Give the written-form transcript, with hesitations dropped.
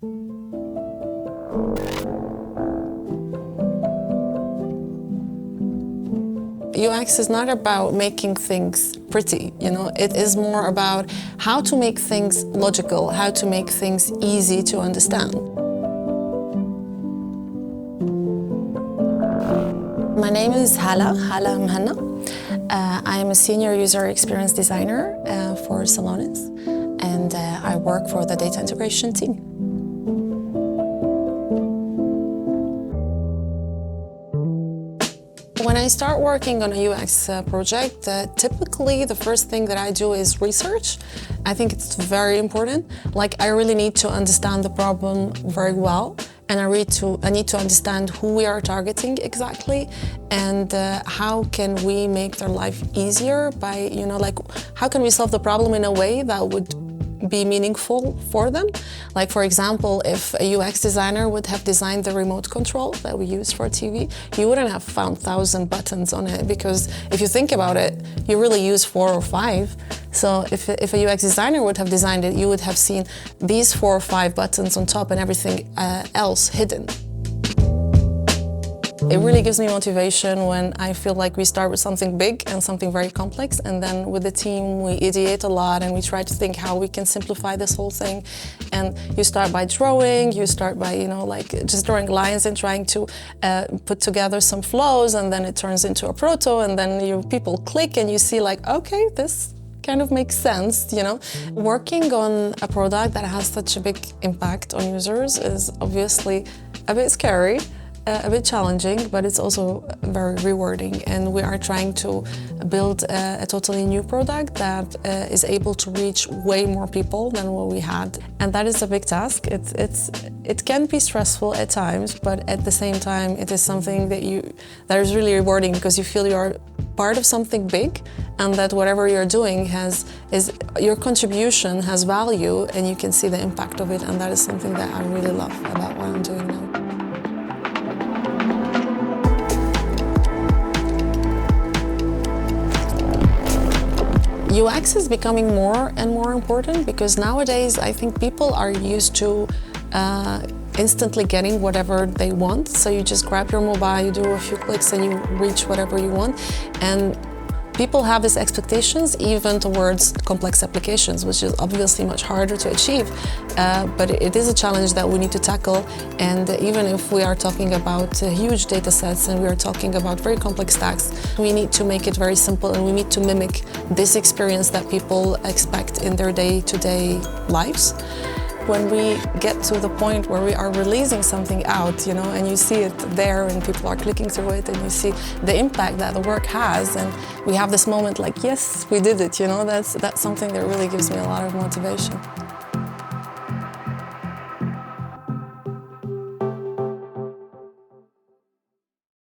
UX is not about making things pretty, it is more about how to make things logical, how to make things easy to understand. My name is Hala Muhanna. I am a senior user experience designer for Celonis, and I work for the data integration team. When I start working on a UX project, typically the first thing that I do is research. I think it's very important. I really need to understand the problem very well, and I need to understand who we are targeting exactly, and how can we make their life easier by, how can we solve the problem in a way that would be meaningful for them. For example, if a UX designer would have designed the remote control that we use for TV, you wouldn't have found 1,000 buttons on it, because if you think about it, you really use 4 or 5. So if a UX designer would have designed it, you would have seen these 4 or 5 buttons on top and everything else hidden. It really gives me motivation when I feel like we start with something big and something very complex, and then with the team we ideate a lot and we try to think how we can simplify this whole thing. And you start by drawing, you start by just drawing lines and trying to put together some flows, and then it turns into a proto, and then people click and you see okay, this kind of makes sense, Working on a product that has such a big impact on users is obviously a bit scary. A bit challenging, but it's also very rewarding, and we are trying to build a totally new product that is able to reach way more people than what we had, and that is a big task. It can be stressful at times, but at the same time it is something that is really rewarding, because you feel you're part of something big, and that whatever you're doing your contribution has value, and you can see the impact of it, and that is something that I really love about what I'm doing now. UX is becoming more and more important, because nowadays I think people are used to instantly getting whatever they want. So you just grab your mobile, you do a few clicks and you reach whatever you want. And people have these expectations even towards complex applications, which is obviously much harder to achieve. But it is a challenge that we need to tackle. And even if we are talking about huge data sets and we are talking about very complex stacks, we need to make it very simple, and we need to mimic this experience that people expect in their day-to-day lives. When we get to the point where we are releasing something out, and you see it there and people are clicking through it, and you see the impact that the work has, and we have this moment yes, we did it, that's something that really gives me a lot of motivation.